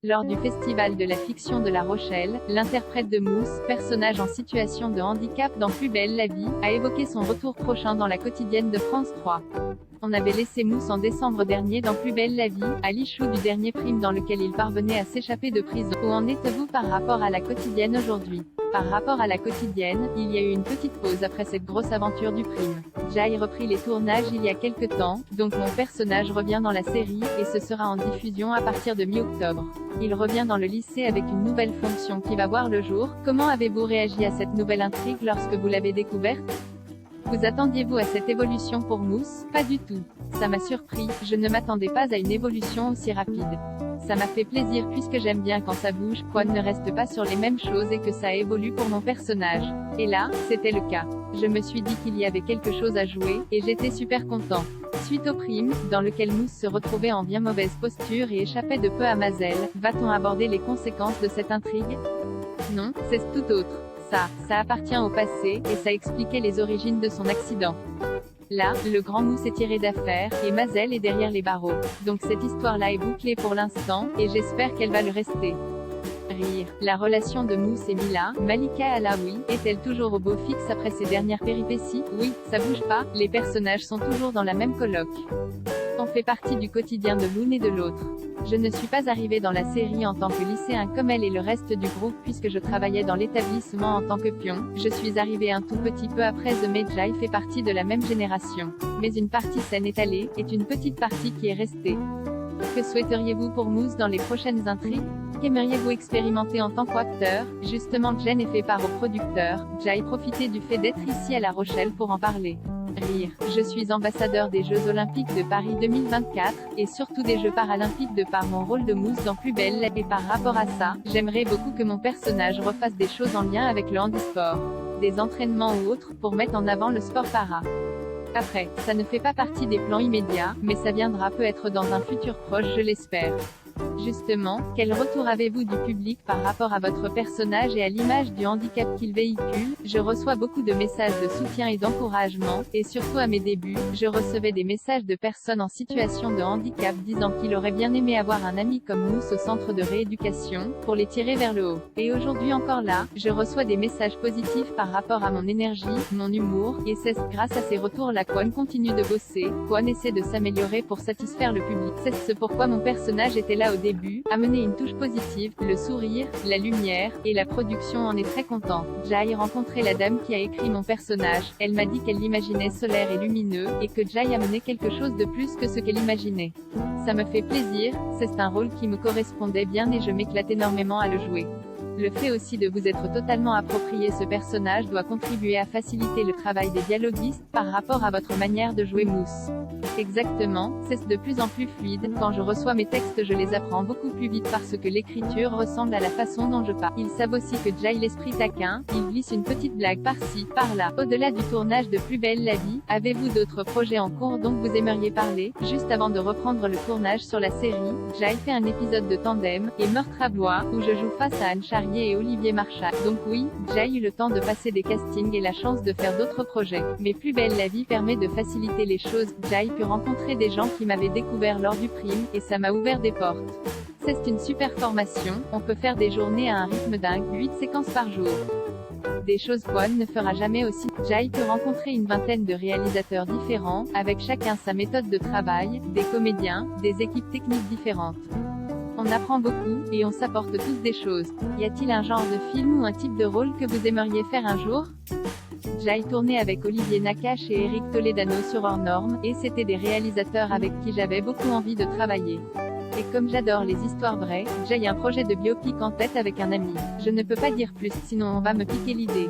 Lors du Festival de la fiction de La Rochelle, l'interprète de Mousse, personnage en situation de handicap dans Plus belle la vie, a évoqué son retour prochain dans la quotidienne de France 3. On avait laissé Mousse en décembre dernier dans Plus belle la vie, à l'issue du dernier prime dans lequel il parvenait à s'échapper de prison. Où en êtes-vous par rapport à la quotidienne aujourd'hui? Par rapport à la quotidienne, il y a eu une petite pause après cette grosse aventure du prime. Jai reprit les tournages il y a quelque temps, donc mon personnage revient dans la série, et ce sera en diffusion à partir de mi-octobre. Il revient dans le lycée avec une nouvelle fonction qui va voir le jour. Comment avez-vous réagi à cette nouvelle intrigue lorsque vous l'avez découverte? Vous attendiez-vous à cette évolution pour Mousse? Pas du tout. Ça m'a surpris, je ne m'attendais pas à une évolution aussi rapide. Ça m'a fait plaisir puisque j'aime bien quand ça bouge, Kwon ne reste pas sur les mêmes choses et que ça évolue pour mon personnage. Et là, c'était le cas. Je me suis dit qu'il y avait quelque chose à jouer, et j'étais super content. Suite au prime, dans lequel Mousse se retrouvait en bien mauvaise posture et échappait de peu à Mazel, va-t-on aborder les conséquences de cette intrigue? Non, c'est tout autre. Ça appartient au passé, et ça expliquait les origines de son accident. Là, le grand Mousse est tiré d'affaire, et Mazel est derrière les barreaux. Donc cette histoire-là est bouclée pour l'instant, et j'espère qu'elle va le rester. Rire. La relation de Mousse et Mila, Malika Alaoui, est-elle toujours au beau fixe après ces dernières péripéties? Oui, ça bouge pas, les personnages sont toujours dans la même coloc. On fait partie du quotidien de l'une et de l'autre. Je ne suis pas arrivée dans la série en tant que lycéen comme elle et le reste du groupe puisque je travaillais dans l'établissement en tant que pion. Je suis arrivée un tout petit peu après mais Jai fait partie de la même génération. Mais une partie saine est allée, est une petite partie qui est restée. Que souhaiteriez-vous pour Mousse dans les prochaines intrigues? Qu'aimeriez-vous expérimenter en tant qu'acteur? Justement, Jen est fait part au producteur. Jai profitez du fait d'être ici à La Rochelle pour en parler. Rire. Je suis ambassadeur des Jeux Olympiques de Paris 2024, et surtout des Jeux Paralympiques de par mon rôle de Mousse dans Plus belle la vie. Et par rapport à ça, j'aimerais beaucoup que mon personnage refasse des choses en lien avec le handisport. Des entraînements ou autres, pour mettre en avant le sport para. Après, ça ne fait pas partie des plans immédiats, mais ça viendra peut-être dans un futur proche, je l'espère. Justement, quel retour avez-vous du public par rapport à votre personnage et à l'image du handicap qu'il véhicule? Je reçois beaucoup de messages de soutien et d'encouragement, et surtout à mes débuts, je recevais des messages de personnes en situation de handicap disant qu'il aurait bien aimé avoir un ami comme Mousse au centre de rééducation, pour les tirer vers le haut. Et aujourd'hui encore là, je reçois des messages positifs par rapport à mon énergie, mon humour, et c'est grâce à ces retours-là Kwon continue de bosser, Kwon essaie de s'améliorer pour satisfaire le public. C'est ce pourquoi mon personnage était là au début, amener une touche positive, le sourire, la lumière, et la production en est très content. Jai rencontré la dame qui a écrit mon personnage, elle m'a dit qu'elle l'imaginait solaire et lumineux, et que Jai amenait quelque chose de plus que ce qu'elle imaginait. Ça me fait plaisir, c'est un rôle qui me correspondait bien et je m'éclate énormément à le jouer. Le fait aussi de vous être totalement approprié ce personnage doit contribuer à faciliter le travail des dialoguistes, par rapport à votre manière de jouer Mousse. Exactement, c'est de plus en plus fluide, quand je reçois mes textes je les apprends beaucoup plus vite parce que l'écriture ressemble à la façon dont je parle. Ils savent aussi que Jai l'esprit taquin, il glisse une petite blague par-ci, par-là. Au-delà du tournage de Plus belle la vie, avez-vous d'autres projets en cours dont vous aimeriez parler? Juste avant de reprendre le tournage sur la série, Jai fait un épisode de Tandem, et Meurtre à Blois, où je joue face à Anne Charrier et Olivier Marchal. Donc oui, Jai eut le temps de passer des castings et la chance de faire d'autres projets. Mais Plus belle la vie permet de faciliter les choses. Jai put rencontrer des gens qui m'avaient découvert lors du prime, et ça m'a ouvert des portes. C'est une super formation, on peut faire des journées à un rythme dingue, 8 séquences par jour. Des choses Kwon ne fera jamais aussi. Jai peut rencontrer une vingtaine de réalisateurs différents, avec chacun sa méthode de travail, des comédiens, des équipes techniques différentes. On apprend beaucoup, et on s'apporte tous des choses. Y a-t-il un genre de film ou un type de rôle que vous aimeriez faire un jour? Jai tournait avec Olivier Nakache et Eric Toledano sur Hors Normes, et c'était des réalisateurs avec qui j'avais beaucoup envie de travailler. Et comme j'adore les histoires vraies, j'ai un projet de biopic en tête avec un ami. Je ne peux pas dire plus, sinon on va me piquer l'idée.